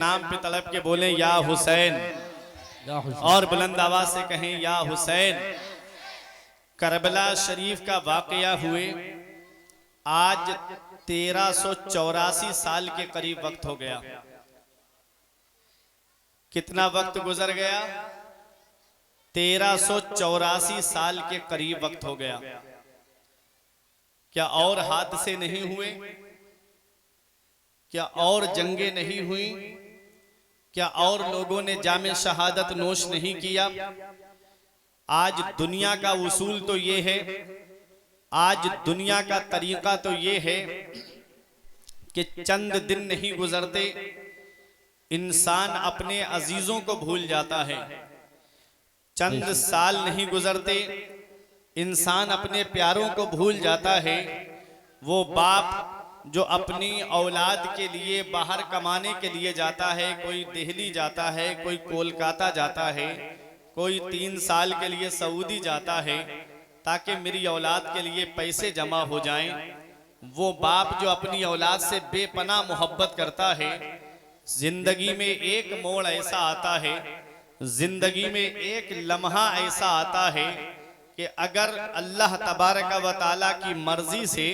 नाम पे तड़प के बोले या हुसैन, और बुलंद आवाज से कहें या हुसैन। करबला शरीफ का वाकया हुए आज 1384 साल के करीब वक्त हो गया। कितना वक्त गुजर गया? 1384 साल के करीब वक्त हो गया। क्या और हादसे नहीं हुए? क्या और जंगें नहीं हुई? क्या और लोगों ने जामे शहादत नोश नहीं किया? आज दुनिया का उसूल तो ये है, आज दुनिया का तरीका तो ये है कि चंद दिन नहीं गुजरते इंसान अपने अजीजों को भूल जाता है। चंद साल नहीं गुजरते इंसान अपने प्यारों को भूल जाता है। वो बाप जो अपनी औलाद के लिए बाहर कमाने के लिए जाता है, कोई दिल्ली जाता है, कोई कोलकाता जाता है, कोई 3 साल के लिए सऊदी जाता है ताकि मेरी औलाद के लिए पैसे जमा हो जाएं। वो बाप जो अपनी औलाद से बेपनाह मोहब्बत करता है, जिंदगी में एक मोड़ ऐसा आता है, जिंदगी में एक लम्हा ऐसा आता है कि अगर अल्लाह तबारक व तआला की मर्जी से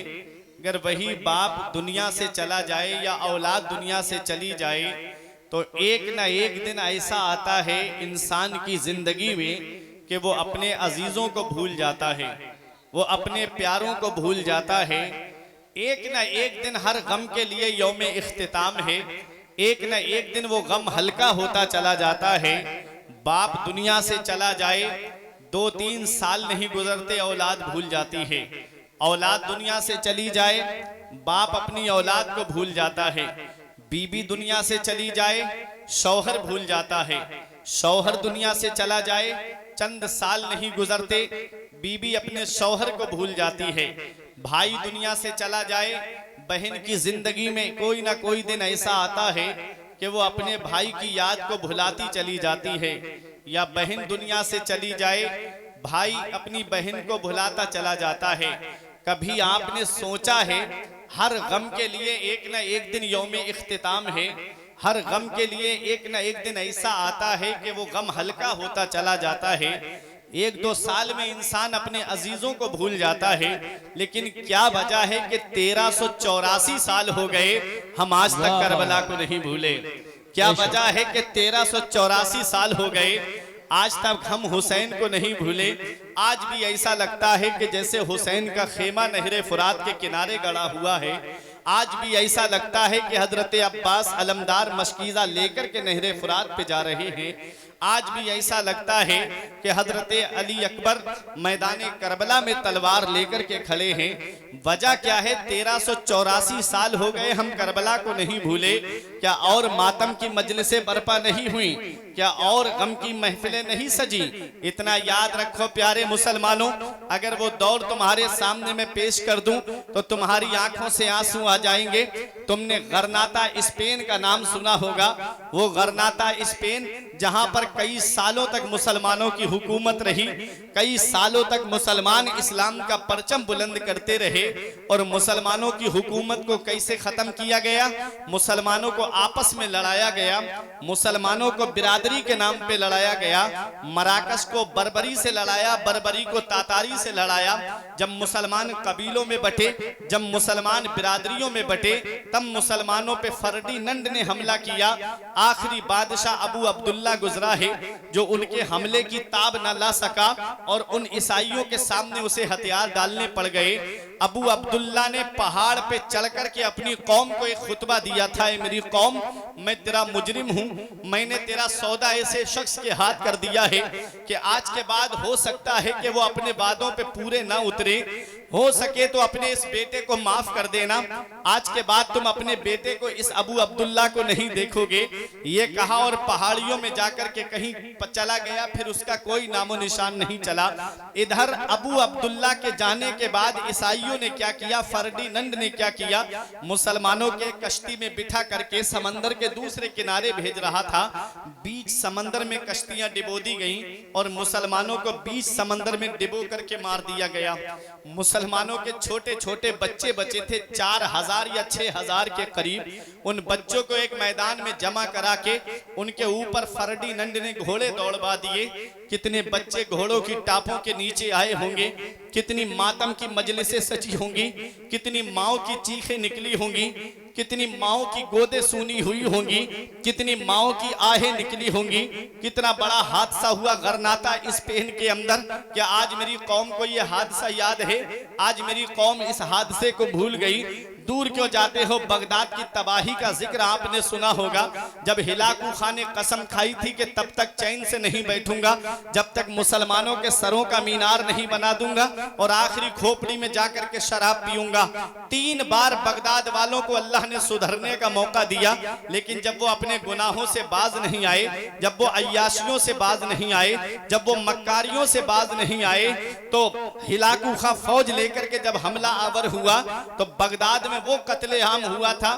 अगर वही बाप दुनिया से चला जाए या औलाद दुनिया से चली जाए तो एक ना एक दिन ऐसा आता है इंसान की जिंदगी में कि वो अपने अजीजों को भूल जाता है, वो अपने प्यारों को भूल जाता है। एक ना एक दिन हर गम के लिए यौम इख्तिताम है, एक ना एक दिन वो गम हल्का होता चला जाता है। बाप दुनिया से चला जाए, 2-3 साल नहीं गुजरते औलाद भूल जाती है। औलाद दुनिया से चली जाए, बाप अपनी औलाद को भूल जाता है। बीबी दुनिया से चली जाए, शौहर भूल जाता है। शौहर दुनिया से चला जाए, चंद साल नहीं गुजरते बीबी अपने शौहर को भूल जाती है। भाई दुनिया से चला जाए, बहन की जिंदगी में कोई ना कोई दिन ऐसा आता है कि वो अपने भाई की याद को भुलाती चली जाती है। या बहन दुनिया से चली जाए, भाई अपनी बहन को भुलाता चला जाता है। कभी आपने सोचा है हर गम के लिए एक ना एक दिन यौम इख्तिताम है, हर गम के लिए एक ना एक दिन ऐसा आता है कि वो गम हल्का होता चला जाता है। 1-2 साल में इंसान अपने अजीजों को भूल जाता है, लेकिन क्या वजह है कि 1384 साल हो गए हम आज तक करबला को नहीं भूले? क्या वजह है कि 1384 साल हो गए आज तक हम हुसैन को नहीं भूले? आज भी ऐसा लगता है कि जैसे हुसैन का खेमा नहरे फुरात के किनारे गड़ा हुआ है। आज भी ऐसा लगता है कि हजरत अब्बास अलमदार मशकीज़ा लेकर के नहरे फुरात पे जा रहे हैं। आज भी ऐसा लगता है कि हजरत अली अकबर मैदान करबला में तलवार लेकर के खड़े हैं। वजह क्या है? 1384 साल हो गए हम करबला को नहीं भूले। क्या और मातम की मजलिसें बर्पा नहीं हुई? क्या और गम की महफिलें नहीं सजी? इतना याद रखो प्यारे मुसलमानों, अगर वो दौर तुम्हारे सामने में पेश कर दूं तो तुम्हारी आंखों से आंसू आ जाएंगे। तुमने गरनाता स्पेन का नाम सुना होगा। वो गरनाता स्पेन जहां पर कई सालों तक मुसलमानों की हुकूमत रही, कई सालों तक मुसलमान इस्लाम का परचम बुलंद करते रहे। और मुसलमानों की हुकूमत को कैसे खत्म किया गया? मुसलमानों को आपस में लड़ाया गया, मुसलमानों को बिरादरी के नाम पे लड़ाया गया। मराकश को बर्बरी से लड़ाया, बर्बरी को तातारी से लड़ाया। जब मुसलमान कबीलों में बटे, जब मुसलमान बिरादरियों में बटे, तब मुसलमानों पे फर्डिनंड ने हमला किया। आखिरी बादशाह अबू अब्दुल्ला गुजरा है जो उनके हमले की ताब न ला सका और उन ईसाइयों के सामने उसे हथियार डालने पड़ गए। अबू अब्दुल्ला ने पहाड़ पे चढ़कर के अपनी कौम को एक खुतबा दिया था, मेरी कौम मैं तेरा मुजरिम हूं, मैंने तेरा सौदा ऐसे शख्स के हाथ कर दिया है कि आज के बाद हो सकता है कि वो अपने वादों पे पूरे ना उतरे। हो सके तो अपने इस बेटे को माफ कर देना, आज के बाद तुम अपने बेटे को इस अबू अब्दुल्ला को नहीं देखोगे। ये कहा और पहाड़ियों में जाकर के कहीं चला गया, फिर उसका कोई नामो निशान नहीं चला। इधर अबू अब्दुल्ला के जाने के बाद ईसाइयों ने क्या किया, फर्डिनंड ने क्या किया, मुसलमानों के कश्ती में बिठा करके समंदर के दूसरे किनारे भेज रहा था। बीच समंदर में कश्तियां डिबो दी गईं और मुसलमानों को बीच समंदर में डिबो करके मार दिया गया। मुसलमानों के छोटे छोटे बच्चे बचे थे 4000 या 6000 के करीब। उन बच्चों को एक मैदान में जमा करा के उनके ऊपर फर्डिनंड ने घोड़े दौड़वा दिए। कितने बच्चे घोड़ों की टापों के नीचे आए होंगे, कितनी मातम की मजलिसें सजी होंगी, कितनी माओ की चीखें निकली होंगी, कितनी माओ की गोदे सूनी हुई होंगी, कितनी माओ की आहें निकली होंगी। कितना बड़ा हादसा हुआ गरनाता स्पेन के अंदर। क्या आज मेरी कौम को यह हादसा याद है? आज मेरी कौम इस हादसे को भूल गई। दूर क्यों जाते हो? बगदाद की तबाही का जिक्र आपने सुना होगा। जब हिलाकू खान ने कसम खाई थी कि तब तक चैन से नहीं बैठूंगा जब तक मुसलमानों के सरों का मीनार नहीं बना दूंगा और आखिरी खोपड़ी में जाकर के शराब पीऊंगा। 3 बार बगदाद वालों को अल्लाह ने सुधरने का मौका दिया, लेकिन जब वो अपने गुनाहों से बाज नहीं आए, जब वो अय्याशियों से बाज नहीं आए, जब वो मक्कारियों से बाज नहीं आए, तो हिलाकू खा फौज लेकर के जब हमला आवर हुआ तो बगदाद में वो कत्लेआम हुआ था।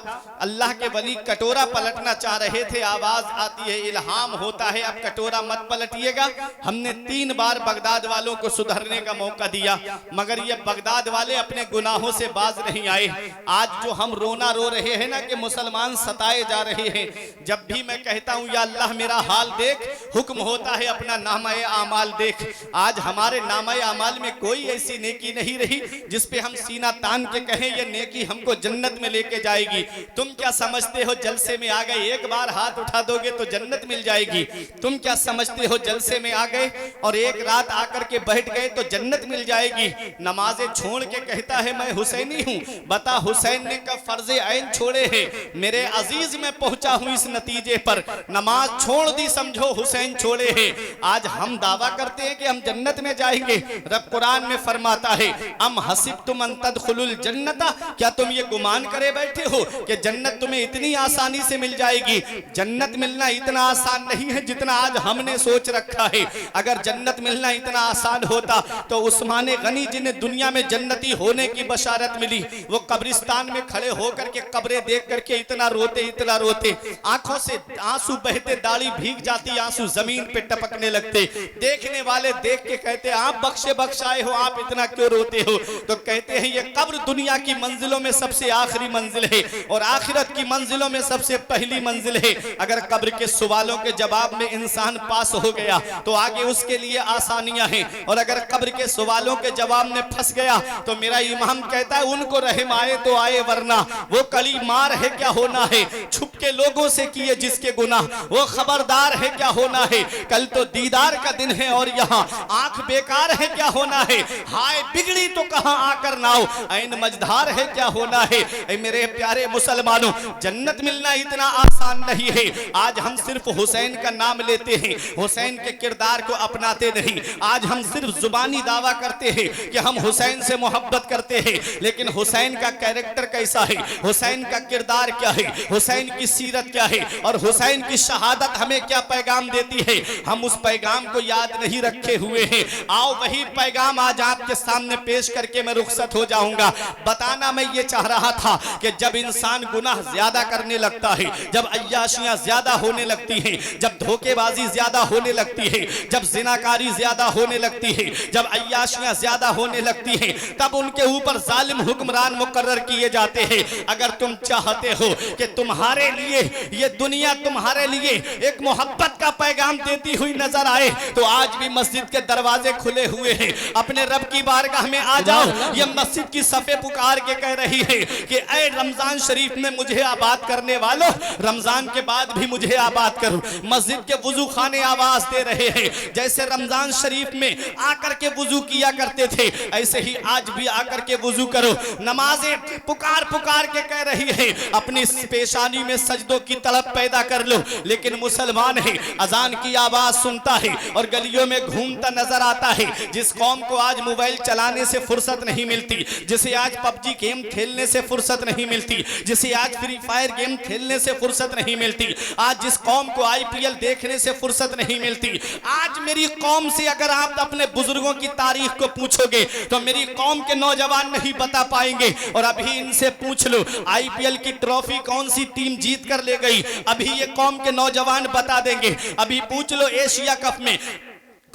अल्लाह के वली कटोरा पलटना चाह रहे थे, आवाज आती है, इल्हाम होता है, अब कटोरा मत पलटिएगा। हमने 3 बार बगदाद वालों को सुधरने का मौका दिया, मगर ये बगदाद वाले अपने गुनाहों से बाज नहीं आए। आज जो हम रोना रो रहे हैं ना कि मुसलमान सताए जा रहे हैं, जब भी मैं कहता हूं या अल्लाह मेरा हाल देख, हुक्म होता है अपना नामा-ए आमाल देख। आज हमारे नामा-ए आमाल में कोई ऐसी नेकी नहीं रही जिस पे हम सीना तान के कहें ये नेकी हमको जन्नत में लेके जाएगी। तुम क्या समझते हो जलसे में आ गए, एक बार हाथ उठा दोगे तो जन्नत मिल जाएगी? तुम क्या समझते हो जलसे में आ गए और एक रात आकर के बैठ गए तो जन्नत मिल जाएगी? नमाजें छोड़ के कहता है मैं हुसैनी हूं। बता हुसैन ने कब फर्जे ऐन छोड़े हैं? मेरे अजीज में पहुंचा हूं इस नतीजे पर, नमाज छोड़ दी समझो हुसैन छोड़े हैं। आज हम दावा करते हैं कि हम जन्नत में जाएंगे। रब कुरान में फरमाता है अम हसिबतुम अन तदखुलुल जन्नता, क्या तुम ये गुमान करे बैठे हो कि जन्नत तुम्हें इतनी आसानी से मिल जाएगी? जन्नत मिलना इतना आसान नहीं है जितना आज हमने सोच रखा है। अगर जन्नत मिलना इतना आसान होता तो उस्मान गनी जिन्हें दुनिया में जन्नती होने की बशारत मिली, वो कब्रिस्तान में खड़े होकर के कब्रें देख करके इतना रोते, आंखों से आंसू बहते, दाढ़ी भीग जाती, आंसू जमीन पे टपकने लगते। देखने वाले देख के कहते आप बख्शे बख्शाए हो, आप इतना क्यों रोते हो? तो कहते हैं ये कब्र दुनिया की मंजिलों में सबसे आखिरी मंजिल है और आखिरत की मंजिलों में सबसे पहली मंजिल है। अगर कब्र के सवालों के जवाब में इंसान पास हो गया तो आगे उसके लिए आसानियां हैं, और अगर कब्र के सवालों के जवाब में फंस गया तो मेरा इमाम कहता है उनको रहम आए तो आए, वरना वो कली मार है क्या होना है। छुप के लोगों से किए जिसके गुनाह वो खबरदार है क्या होना है। कल तो दीदार का दिन है और यहाँ आंख बेकार है क्या होना है। हाय बिगड़ी तो कहां आकर नाव, ऐन मझधार है क्या होना है। मेरे प्यारे मुसलमानों, जन्नत मिलना इतना आसान नहीं है। आज हम सिर्फ हुसैन का नाम लेते हैं, हुसैन के किरदार को अपनाते नहीं। आज हम सिर्फ जुबानी दावा करते हैं कि हम हुसैन से मोहब्बत करते हैं, लेकिन हुसैन का कैरेक्टर कैसा है, हुसैन का किरदार क्या है, हुसैन की सीरत क्या है और हुसैन की शहादत हमें क्या पैगाम देती है, हम उस पैगाम को याद नहीं रखे हुए हैं। आओ वही पैगाम आज आपके सामने पेश करके मैं रुखसत हो जाऊंगा। बताना मैं ये चाह रहा था कि जब इंसान गुनाह ज्यादा करने लगता है, जब अय्याशियां ज्यादा होने लगती हैं, जब धोखेबाजी ज्यादा होने लगती है, जब जिनाकारी ज्यादा होने लगती है, जब अय्याशियां ज्यादा होने लगती हैं, तब उनके ऊपर जालिम हुक्मरान मुकर्रर किए जाते हैं। अगर तुम चाहते हो कि तुम्हारे लिए ये दुनिया तुम्हारे लिए एक मोहब्बत का पैगाम देती हुई नजर आए तो आज भी मस्जिद के दरवाजे खुले हुए हैं। अपने रब की बारगाह में आ जाओ। ये मस्जिद की सफे पुकार के कह रही है कि ऐ रमजान शरीफ में मुझे आबाद करने वालों, रमजान के बाद भी मुझे आबाद करो। मस्जिद के वुजू खाने आवाज दे रहे हैं, जैसे रमजान शरीफ में आकर के वुजू किया करते थे ऐसे ही आज भी आकर के वुजू करो। नमाजें पुकार पुकार के कह रही है, अपनी पेशानी में सजदों की तड़प पैदा कर लो। लेकिन मुसलमान है, अजान की आवाज सुनता है और गलियों में घूमता नजर आता है। जिस कौम को आज मोबाइल चलाने से फुर्सत नहीं मिलती, जिसे आज पबजी गेम खेलने से फुर्सत नहीं मिलती, जिसे आज फ्री फायर गेम खेलने से फुर्सत नहीं मिलती, आज जिस कौम को आईपीएल देखने से फुर्सत नहीं मिलती, आज मेरी कौम से अगर आप अपने बुजुर्गों की तारीख को पूछोगे तो मेरी कौम के नौजवान नहीं बता पाएंगे। और अभी इनसे पूछ लो आईपीएल की ट्रॉफी कौन सी टीम जीत कर ले गई, अभी ये कौम के नौजवान बता देंगे। अभी पूछ लो एशिया कप में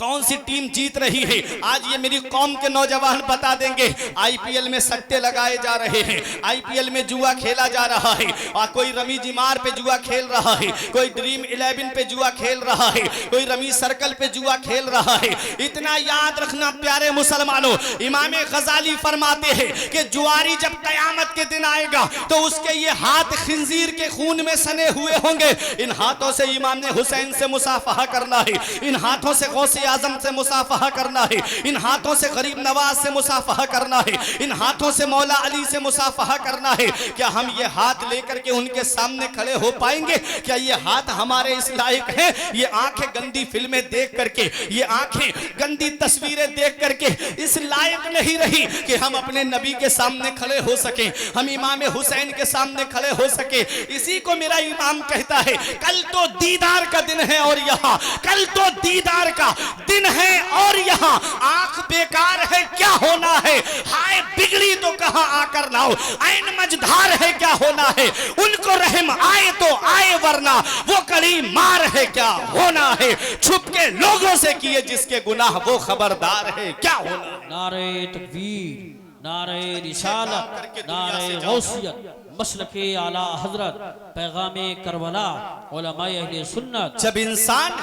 कौन सी टीम जीत रही है, आज ये मेरी कौम के नौजवान बता देंगे। आईपीएल में सट्टे लगाए जा रहे हैं, आईपीएल में जुआ खेला जा रहा है, और कोई रमी जिमार पे जुआ खेल रहा है, कोई ड्रीम 11 पे जुआ खेल रहा है, कोई रमी सर्कल पे जुआ खेल रहा है। इतना याद रखना प्यारे मुसलमानों, इमाम गजाली फरमाते हैं कि जुआरी जब कयामत के दिन आएगा तो उसके ये हाथ खिंजीर के खून में सने हुए होंगे। इन हाथों से इमाम ने हुसैन से मुसाफहा करना है, इन हाथों से गौसे आजम से मुसाफहा करना है, इन हाथों से गरीब नवाज से मुसाफहा करना है, इन हाथों से मौला अली से मुसाफहा करना है। क्या हम ये हाथ लेकर के उनके सामने खड़े हो पाएंगे? क्या ये हाथ हमारे इस लायक है? ये आंखें गंदी फिल्में देख करके, ये आंखें गंदी तस्वीरें देख करके इस लायक नहीं रही कि हम अपने नबी के सामने खड़े हो सके, हम इमाम हुसैन के सामने खड़े हो सके। इसी को मेरा इमाम कहता है, कल तो दीदार का दिन है और यहाँ, कल तो दीदार का दिन है और यहाँ आंख बेकार है क्या होना है, हाय बिगड़ी तो कहां आकर लाओ, ऐन मझधार है क्या होना है, उनको रहम आए तो आए वरना वो कड़ी मार है क्या होना है, छुप के लोगों से किए जिसके गुनाह वो खबरदार है क्या होना। नारे तकबीर, नारे रिसालत, नारे गौसियत, मसलके आला हजरत, पैगामे करबला, उलमाए अहले सुन्नत। जब इंसान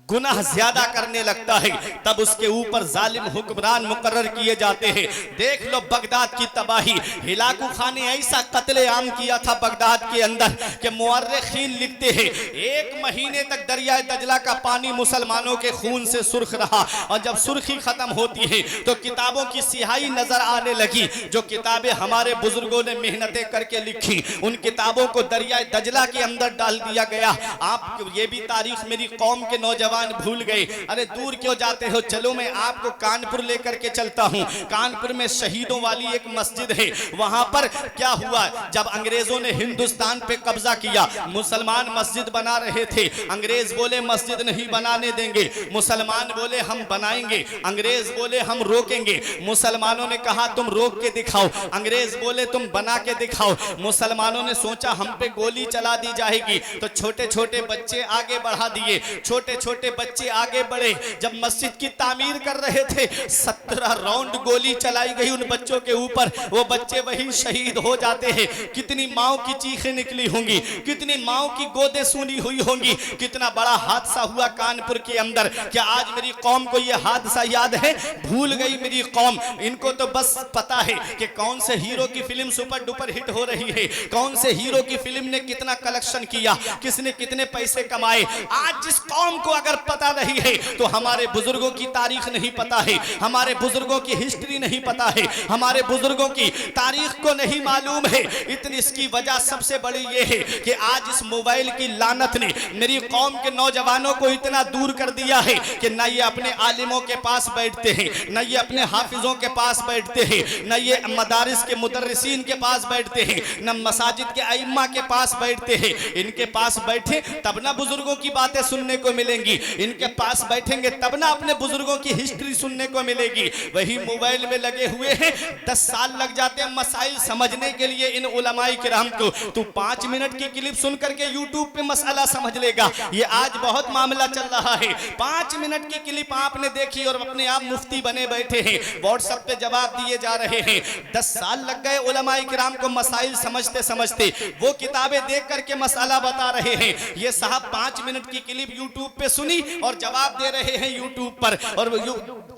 गुनाह ज्यादा करने लगता है तब उसके ऊपर जालिम हुक्मरान मुकर्रर किए जाते हैं। देख लो बगदाद की तबाही, हिलाकू खान ने ऐसा कत्ले आम किया था बगदाद के अंदर कि मुअर्रिखीन लिखते हैं 1 महीने तक दरिया दजला का पानी मुसलमानों के खून से सुर्ख रहा, और जब सुर्खी खत्म होती है तो किताबों की सियाही नजर आने लगी। जो किताबें हमारे बुजुर्गों ने मेहनतें करके लिखी उन किताबों को दरिया दजला के अंदर डाल दिया गया। आप ये भी तारीख मेरी कौम के नौजवान भूल गए। अरे दूर क्यों जाते हो, चलो मैं आपको कानपुर लेकर के चलता हूं। कानपुर में शहीदों वाली एक मस्जिद है, वहां पर क्या हुआ, जब अंग्रेजों ने हिंदुस्तान पे कब्जा किया, मुसलमान मस्जिद बना रहे थे। अंग्रेज बोले मस्जिद नहीं बनाने देंगे, मुसलमान बोले हम बनाएंगे, अंग्रेज बोले हम रोकेंगे। मुसलमानों ने कहा तुम रोक के दिखाओ, अंग्रेज बोले तुम बना के दिखाओ। मुसलमानों ने सोचा हम पे गोली चला दी जाएगी, तो छोटे छोटे बच्चे आगे बढ़ा दिए, छोटे छोटे बच्चे आगे बढ़े। जब मस्जिद की तामीर कर रहे थे 17 राउंड गोली चलाई गई उन बच्चों के ऊपर, वो बच्चे वहीं शहीद हो जाते हैं। कितनी माओ की चीखें निकली होंगी, कितनी माओ की गोदें सूनी हुई होंगी। कितना बड़ा हादसा हुआ कानपुर के अंदर। क्या आज मेरी कौम को यह हादसा याद है? भूल गई मेरी कौम। इनको तो बस पता है कि कौन से हीरो की फिल्म सुपर डुपर हिट हो रही है, कौन से हीरो की फिल्म ने कितना कलेक्शन किया, किसने कितने पैसे कमाए। आज जिस कौम को अगर पता नहीं है तो हमारे बुजुर्गों की तारीख नहीं पता है, हमारे बुजुर्गों की हिस्ट्री नहीं पता है, हमारे बुजुर्गों की तारीख को नहीं मालूम है। इतनी इसकी वजह सबसे बड़ी ये है कि आज इस मोबाइल की लानत ने मेरी कौम के नौजवानों को इतना दूर कर दिया है कि न ये अपने आलिमों के पास बैठते हैं, न ये अपने हाफिजों के पास बैठते हैं, न ये मदारिस के मुदर्रिसीन के पास बैठते हैं, न मसाजिद के अइम्मा के पास बैठते हैं। इनके पास बैठे तब ना बुजुर्गों की बातें सुनने को मिलेंगी, इनके पास बैठेंगे तब ना अपने बुजुर्गों की हिस्ट्री सुनने को मिलेगी। वही मोबाइल में लगे हुए हैं। 10 साल लग जाते हैं मसाइल समझने के लिए इन उलमाए किराम को। तू 5 मिनट की क्लिप सुन करके यूट्यूब पे मसला समझ लेगा। ये आज बहुत मामला चल रहा है। 5 मिनट की क्लिप आपने देखी और अपने आप मुफ्ती बने बैठे हैं, व्हाट्सएप पे जवाब दिए जा रहे हैं। 10 साल लग गए उलमाए किराम को मसाइल समझते समझते। वो किताबें देख करके मसला बता रहे हैं। ये साहब 5 मिनट की क्लिप यूट्यूब पे सुनी और जवाब दे रहे हैं यूट्यूब पर, और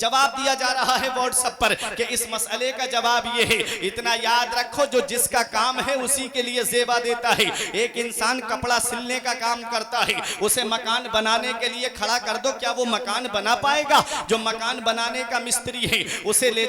जवाब दिया जा रहा है व्हाट्सएप पर कि इस मसले का जवाब ये है। इतना याद रखो, जो जिसका काम है उसी के लिए जेबा देता है। एक इंसान कपड़ा सिलने का काम करता है, उसे मकान बनाने के लिए खड़ा कर दो, क्या वो मकान बना पाएगा? जो मकान बनाने का मिस्त्री है उसे ले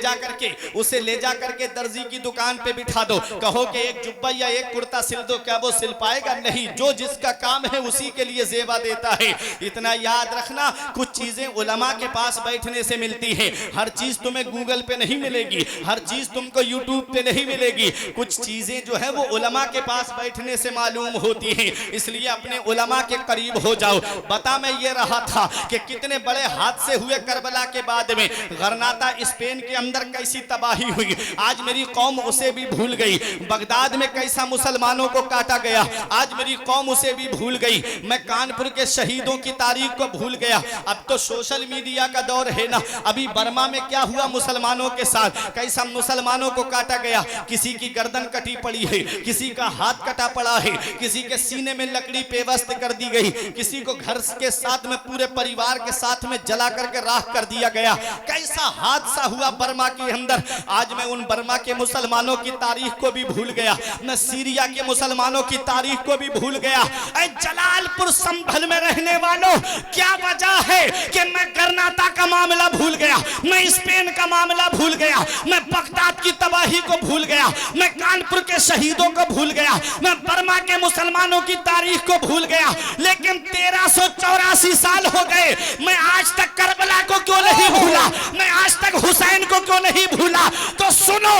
जा करके दर्जी की दुकान पे बिठा दो, कहो कि एक जुब्बा या एक कुर्ता सिल दो, क्या वो सिल पाएगा? नहीं। जो जिसका काम है उसी के लिए जेबा देता है। इतना याद रखना, कुछ चीजें उलमा के पास बैठने से मिलती हैं। हर चीज तुम्हें गूगल पे नहीं मिलेगी, हर चीज तुमको यूट्यूब पे नहीं मिलेगी। कुछ चीजें जो है वो उलमा के पास बैठने से मालूम होती हैं। इसलिए अपने उलमा के करीब हो जाओ। बता मैं ये रहा था कि कितने बड़े हादसे हुए करबला के बाद में। गरनाता स्पेन के अंदर कैसी तबाही हुई, आज मेरी कौम उसे भी भूल गई। बगदाद में कैसा मुसलमानों को काटा गया, आज मेरी कौम उसे भी भूल गई। मैं कानपुर के शहीदों की तारीख को भूल गया। अब तो सोशल मीडिया का दौर है ना। अभी बर्मा में क्या हुआ मुसलमानों के साथ, कैसा मुसलमानों को काटा गया, किसी की गर्दन कटी पड़ी है, किसी का हाथ कटा पड़ा है, किसी के सीने में लकड़ी पेवस्त कर दी गई, किसी को घर के साथ में पूरे परिवार के साथ में जला करके राख कर दिया गया। कैसा हादसा हुआ बर्मा के अंदर। आज मैं उन बर्मा के मुसलमानों की तारीख को भी भूल गया, मैं सीरिया के मुसलमानों की तारीख को भी भूल गया। जलालपुर संभल में रहने वालों, क्या वजह है कि मैं कर्नाटक का मामला भूल गया, मैं स्पेन का मामला भूल गया, मैं बगदाद की तबाही को भूल गया, मैं कानपुर के शहीदों को भूल गया, मैं बर्मा के मुसलमानों की तारीख को भूल गया। लेकिन 1384 साल हो गए, मैं आज तक करबला को क्यों नहीं भूला, मैं आज तक हुसैन को क्यों नहीं भूला। तो सुनो,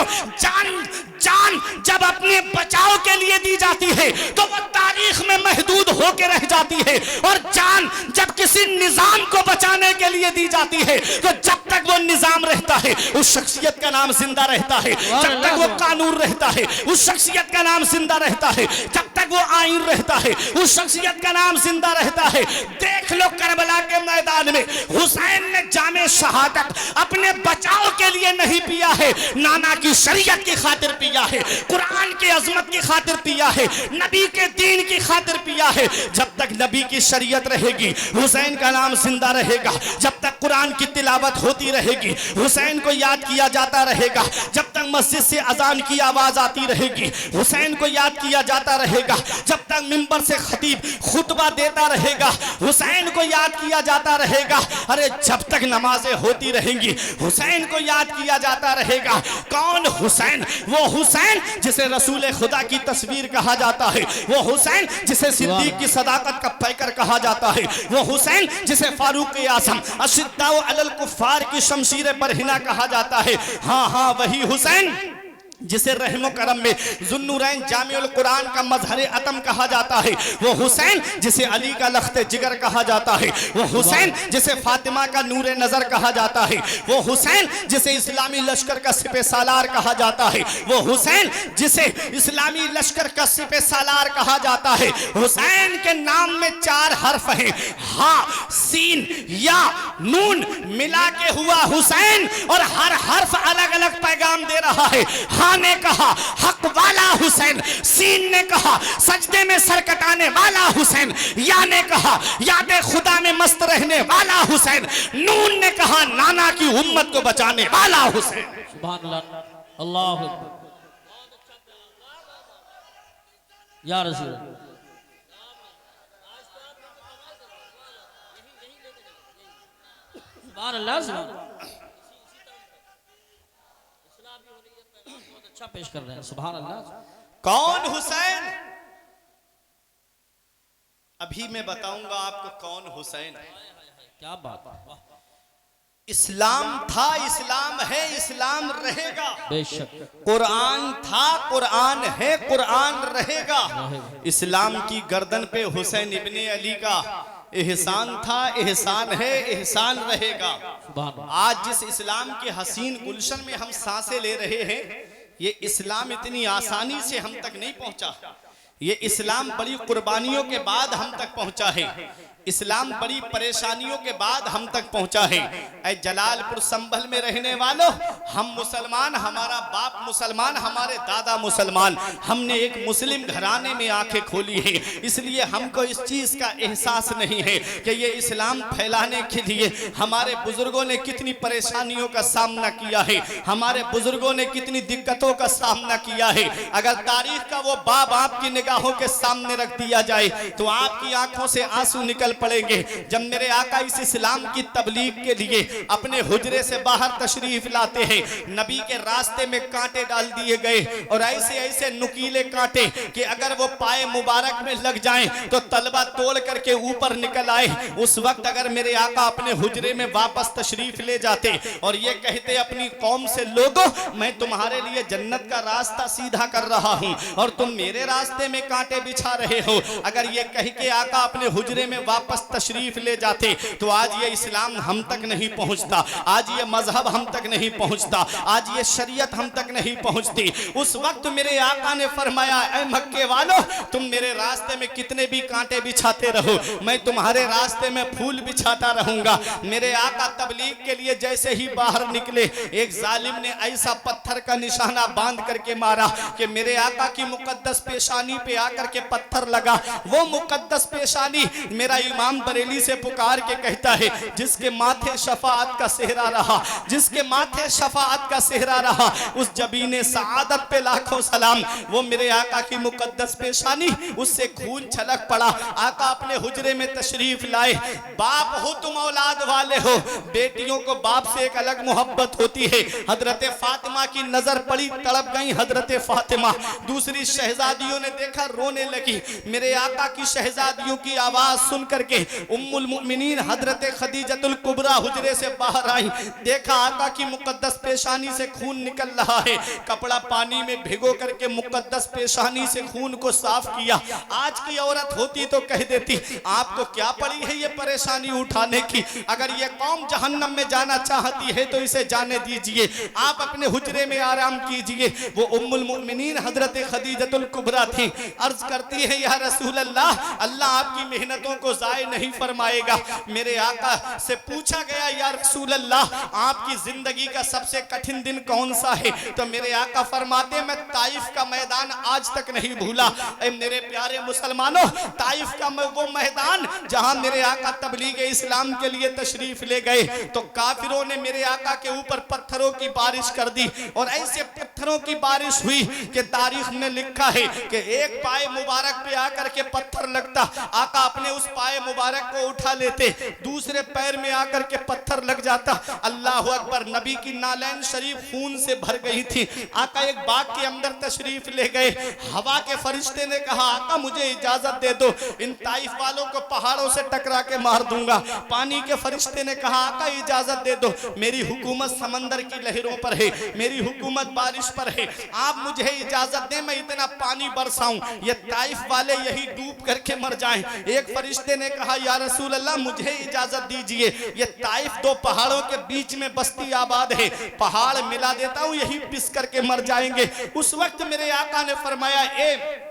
जान जब अपने बचाव के लिए दी जाती है तो वो तारीख में महदूद होकर रह जाती है, और जान जब किसी निजाम को बचाने के लिए दी जाती है तो जब तक वो निजाम रहता है उस शख्सियत का नाम जिंदा रहता है, जब तक वो कानून रहता है उस शख्सियत का नाम जिंदा रहता है, जब तक वो आईन रहता है उस शख्सियत का नाम जिंदा रहता है। देख लो करबला के मैदान में हुसैन ने जामे शहादत अपने बचाव के लिए नहीं पिया है, नाना की शरीयत की खातिर पिया है, कुरान की अजमत की खातिर पिया है, नबी के दीन की खातिर पिया है। जब तक नबी की शरीयत रहेगी हुसैन का नाम जिंदा रहेगा, जब तक कुरान की तिलावत होती रहेगी हुसैन को याद किया जाता रहेगा, जब तक मस्जिद से अजान की आवाज आती रहेगी हुसैन को याद किया जाता रहेगा, जब तक मिंबर से खतीब खुतबा देता रहेगा हुसैन को याद किया जाता रहेगा। अरे जब तक नमाजें होती रहेंगी हुसैन को याद किया जाता रहेगा। कौन हुसैन? वो हुसैन जिसे रसूल खुदा की तस्वीर कहा जाता है, वो हुसैन जिसे सिद्दीक की सदाकत का पैकर कहा जाता है, वो हुसैन जिसे फारूक आज़म अशिद्दाउ अलल कुफ्फार की शमशीर बरहिना कहा जाता है। हाँ हाँ, वही हुसैन जिसे रहमो करम में जुन्नूरैन जामिउल कुरान का मजहर अतम कहा जाता है, वो हुसैन जिसे अली का लख्ते जिगर कहा जाता है, वो हुसैन जिसे फातिमा का नूरे नजर कहा जाता है, वो हुसैन जिसे इस्लामी लश्कर का सिपह सालार कहा जाता है, वो हुसैन जिसे इस्लामी लश्कर का सिपह सालार कहा जाता है। हुसैन के नाम में 4 हर्फ हैं, हा, सीन, या, नून मिला के हुआ हुसैन, और हर हर्फ अलग अलग पैगाम दे रहा है। ने कहा हक वाला हुसैन, सीन ने कहा सजदे में सर कटाने वाला हुसैन, या ने कहा याद खुदा में मस्त रहने वाला हुसैन, नून ने कहा नाना की उम्मत को बचाने वाला हुसैन। सुभान अल्लाह, अल्लाह या रसूल। सुभान अल्लाह, सुभान अच्छा पेश कर रहे हैं। सुभान अल्लाह। कौन हुसैन? अभी मैं बताऊंगा आपको कौन हुसैन है। क्या बात है। इस्लाम था, इस्लाम है, इस्लाम रहेगा। बेशक। कुरान था, कुरान है, कुरान रहेगा। इस्लाम की गर्दन पे हुसैन इब्ने अली का एहसान था, एहसान है, एहसान रहेगा। आज जिस इस्लाम के हसीन गुलशन में हम सांसें ले रहे हैं, ये इस्लाम इतनी आसानी से हम तक नहीं पहुंचा। ये इस्लाम बड़ी कुर्बानियों के बाद हम तक पहुंचा है, इस्लाम बड़ी परेशानियों के बाद हम तक पहुंचा है। ऐ जलालपुर संभल में रहने वालों, हम मुसलमान, हमारा बाप मुसलमान, हमारे दादा मुसलमान, हमने एक मुस्लिम घराने में आंखें खोली है, इसलिए हमको इस चीज का एहसास नहीं है कि ये इस्लाम फैलाने के लिए हमारे बुजुर्गों ने कितनी परेशानियों का सामना किया है, हमारे बुजुर्गों ने कितनी दिक्कतों का सामना किया है। अगर तारीख का वो बाब आपकी निगाहों के सामने रख दिया जाए तो आपकी आंखों से आंसू निकल पड़ेंगे। जब मेरे आका इस इस्लाम की तबलीग के लिए अपने हुजरे से बाहर तशरीफ लाते हैं, नबी के रास्ते में कांटे डाल दिए गए, और ऐसे ऐसे नुकीले कांटे कि अगर वो पाए मुबारक में लग जाएं तो तलबा तोड़ करके ऊपर निकल आए। उस वक्त अगर मेरे आका अपने हुजरे में वापस तशरीफ ले जाते और ये कहते अपनी कौम से, लोगों मैं तुम्हारे लिए जन्नत का रास्ता सीधा कर रहा हूं और तुम मेरे रास्ते में कांटे बिछा रहे हो। अगर ये कह के आका अपने हुजरे में वापस तशरीफ ले जाते तो आज ये इस्लाम हम तक नहीं पहुंचता, आज ये मजहब हम तक नहीं पहुंचता, आज ये शरीयत हम तक नहीं पहुंचती। उस वक्त मेरे आका ने फरमाया, ऐ मक्के वालों, तुम मेरे रास्ते में कितने भी कांटे बिछाते रहो, मैं तुम्हारे रास्ते में फूल बिछाता रहूंगा। मेरे आका तबलीग के लिए जैसे ही बाहर निकले, एक जालिम ने ऐसा पत्थर का निशाना बांध करके मारा कि मेरे आका की मुकद्दस पेशानी पे आकर के पत्थर लगा। वो मुकद्दस पेशानी मेरा इमाम बरेली से पुकार के कहता है, जिसके माथे शफाअत का सेहरा रहा, जिसके माथे शफाअत का सेहरा रहा, उस जबीने सआदत पे लाखों सलाम। वो मेरे आका की मुकद्दस पेशानी, उससे खून छलक पड़ा। आका अपने हुजरे में तशरीफ लाए। बाप हो तुम, औलाद वाले हो, बेटियों को बाप से एक अलग मोहब्बत होती है। हजरत फातिमा की नजर पड़ी, तड़प गई हजरत फातिमा। दूसरी शहजादियों ने देखा, रोने लगी। मेरे आका की शहजादियों की आवाज सुन करके उम्मुल मुमिनीन हजरत खदीजतुल कुबरा हुजरे से बाहर आई। देखा आका की मुकद्दस पेशानी से खून निकल रहा है। कपड़ा पानी में भिगो करके मुकद्दस पेशानी से खून को साफ किया। आज की औरत होती तो कह देती, आपको क्या पड़ी है ये परेशानी उठाने की? अगर ये कौम जहन्नम में जाना चाहती है तो इसे जाने दीजिए, आप अपने हुजरे में आराम कीजिए। वो उम्मुल मुमिनीन हजरत खदीजतुल कुबरा थी। अर्ज करती है, या रसूल अल्लाह, अल्लाह आपकी मेहनतों को जाय नहीं फरमाएगा। मेरे आका से पूछा गया, या रसूल अल्लाह, आपकी जिंदगी का सबसे कठिन दिन कौन सा है? तो मेरे आका फरमाते, मैं ताइफ का मैदान आज तक नहीं भूला। मेरे प्यारे मुसलमानों, ताइफ का वो मैदान जहां मेरे आका तबलीग इस्लाम के लिए तशरीफ ले गए तो काफिरों ने मेरे आका के ऊपर पत्थरों की बारिश कर दी। और ऐसे पत्थरों की बारिश हुई कि तारीख में लिखा है कि एक पाए मुबारक पे आकर के पत्थर लगता, आका अपने उस पाए मुबारक को उठा लेते, दूसरे पैर में आकर के पत्थर लग जाता। अल्लाह अकबर। नबी की नालैन शरीफ खून से भर गई थी। आका एक बाग के अंदर तशरीफ ले गए। हवा के फरिश्ते ने कहा, आका मुझे इजाजत दे दो, इन ताइफ वालों को पहाड़ों से टकरा के मार दूंगा। पानी के फरिश्ते ने कहा, आका इजाजत दे दो, मेरी हुकूमत समंदर की लहरों पर है, मेरी हुकूमत बारिश पर है, आप मुझे इजाजत दें, मैं इतना पानी बरसाऊं ये ताइफ वाले यही डूब करके मर जाएं। एक फरिश्ते ने कहा, या रसूल अल्लाह, मुझे इजाजत दीजिए, ये ताइफ दो पहाड़ों के बीच में बस्ती आबाद है, पहाड़ मिला देता हूं, यही पिस करके मर जाएंगे। उस वक्त मेरे आका ने फरमाया, ए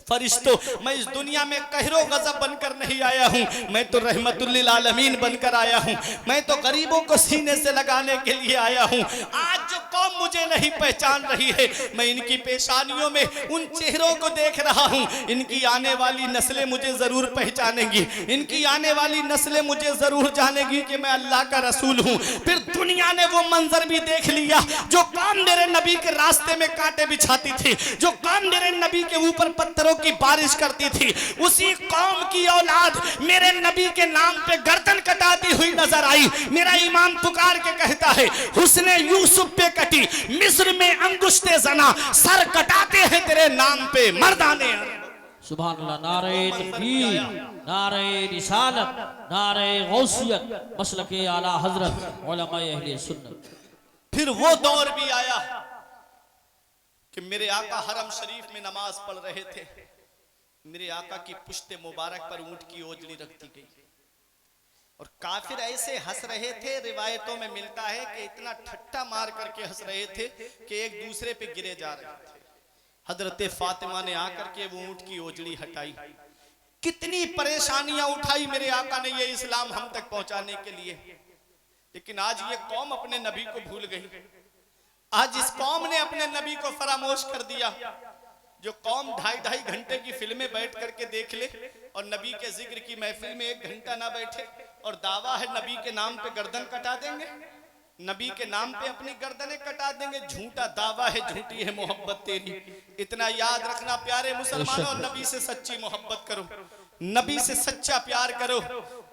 फरिश्तों, मैं इस दुनिया में कहरो गजब बनकर नहीं आया हूँ, मैं तो रहमतुल्लिल आलमीन बनकर आया हूँ, मैं तो गरीबों को सीने से लगाने के लिए आया हूँ। आज जो कौम मुझे नहीं पहचान रही है, मैं इनकी पेशानियों में उन चेहरों को देख रहा हूँ, इनकी आने वाली नस्लें मुझे जरूर पहचानेंगी, इनकी आने वाली नस्लें मुझे जरूर जानेगी कि मैं अल्लाह का रसूल हूँ। फिर दुनिया ने वो मंजर भी देख लिया, जो कौम मेरे नबी के रास्ते में कांटे बिछाती थी, जो कौम मेरे नबी के ऊपर पत्थरों की बारिश करती थी, उसी कौम की औलाद मेरे नबी के नाम पे गर्दन कटाती हुई नजर आई। मेरा इमाम पुकार के कहता है, हुस्ने यूसुफ पे कटी मिस्र में अंगुश्ते जना, सर कटाते हैं तेरे नाम पे मर्दाने। सुभान अल्लाह। नारे तकबीर, नारे रिसालत, नारे गौसियत, मसलके आला हजरत उलमाए अहले सुन्नत। फिर वो दौर भी आया कि मेरे आका हरम शरीफ में नमाज पढ़ रहे थे, मेरे आका की पुश्ते मुबारक पर ऊंट की ओजड़ी रख दी गई और काफिर ऐसे हंस रहे थे, रिवायतों में मिलता है कि इतना ठट्टा मार करके हंस रहे थे कि एक दूसरे पे गिरे जा रहे थे। हजरत फातिमा ने आकर के वो ऊंट की ओजड़ी हटाई, कितनी परेशानियां उठाई मेरे आका ने ये इस्लाम हम तक पहुंचाने के लिए। लेकिन आज ये कौम अपने नबी को भूल गई, आज इस कौम ने अपने नबी को फरामोश कर दिया। जो कौम 2.5 घंटे की फिल्में बैठ करके देख ले और नबी के जिक्र की महफिल में 1 घंटा ना बैठे और दावा है नबी के नाम पे गर्दन कटा देंगे, नबी के नाम पे अपनी गर्दनें कटा देंगे, झूठा दावा है, झूठी है मोहब्बत तेरी। इतना याद रखना प्यारे मुसलमानों, नबी से सच्ची मोहब्बत करो, नबी से सच्चा प्यार करो।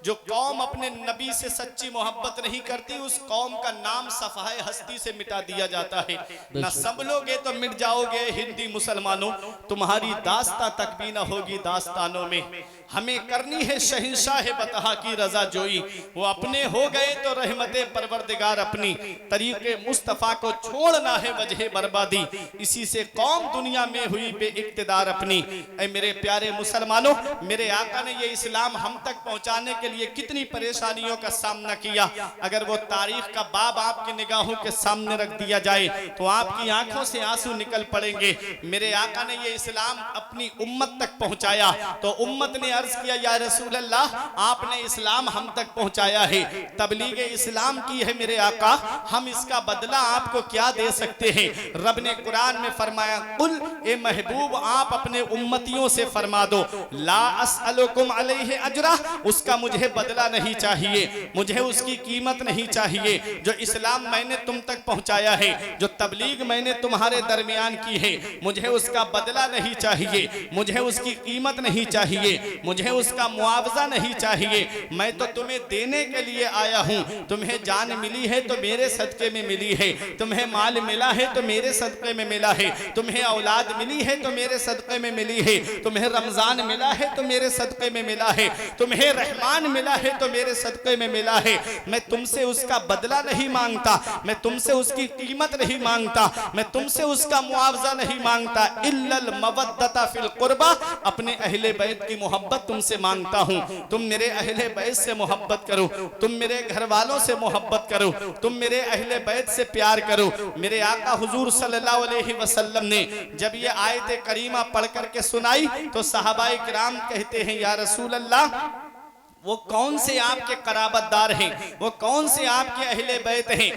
जो कौम अपने नबी से सच्ची मोहब्बत नहीं करती, उस कौम का नाम सफाए हस्ती से मिटा दिया जाता है। न संभलोगे तो मिट जाओगे हिंदी मुसलमानों, तुम्हारी दास्ता तक भी न होगी दास्तानों में। हमें करनी है शहंशाह बतहा की रजा जोई। वो अपने हो गए तो रहमते परवरदिगार अपनी, तरीके मुस्तफ़ा को छोड़ना है वजह बर्बादी, इसी से कौम दुनिया में हुई बेइक्तिदार अपनी। ऐ मेरे प्यारे मुसलमानों, मेरे आका ने ये इस्लाम हम तक पहुंचाने के लिए कितनी परेशानियों का सामना किया। अगर वो तारीख का बाब आपकी निगाहों के सामने रख दिया जाए तो आपकी आंखों से आंसू निकल पड़ेंगे। मेरे आका ने ये इस्लाम अपनी उम्मत तक पहुंचाया तो उम्मत ने अर्ज किया, या रसूल अल्लाह, आपने इस्लाम हम तक पहुंचाया है, तबलीग इस्लाम की है मेरे आका, हम इसका बदला आपको क्या दे सकते हैं। रब ने कुरान में फरमाया, कुल ए महबूब आप अपने उम्मतियों से फरमा दो, ला अस्अलुकुम अलैहि अजरा, उसका मुझे बदला नहीं चाहिए, मुझे उसकी कीमत नहीं चाहिए। जो इस्लाम मैंने तुम तक पहुंचाया है, जो तबलीग मैंने तुम्हारे दरमियान की है, मुझे उसका बदला नहीं चाहिए, मुझे उसकी कीमत नहीं चाहिए, मुझे उसका मुआवजा नहीं चाहिए। मैं तो तुम्हें देने के लिए आया हूं। तुम्हें जान मिली है तो मेरे सदके में मिली है, तुम्हें माल मिला है तो मेरे सदके में मिला है, तुम्हें औलाद मिली है तो मेरे सदके में मिली है, तुम्हें रमजान मिला है तो मेरे सदके में मिला है, तुम्हें रहमान मिला है तो मेरे सदके में मिला है। मैं तुमसे उसका बदला नहीं मांगता, मैं तुमसे उसकी कीमत नहीं मांगता, मैं तुमसे उसका मुआवजा नहीं मांगता, इल्लल मवद्दता फिल कुर्बा, अपने अहले बैत की मोहब्बत तुमसे मांगता हूं। तुम मेरे अहले बैत से मोहब्बत करो, तुम मेरे घर वालों से मोहब्बत करो, तुम मेरे अहले बैत से प्यार करो। मेरे आका हुजूर सल्लल्लाहु अलैहि वसल्लम ने जब ये आयत करीमा पढ़ करके सुनाई तो सहाबाए किराम कहते हैं, या रसूल अल्लाह, वो कौन से आपके कराबतदार हैं, वो कौन से आपके अहले बैत हैं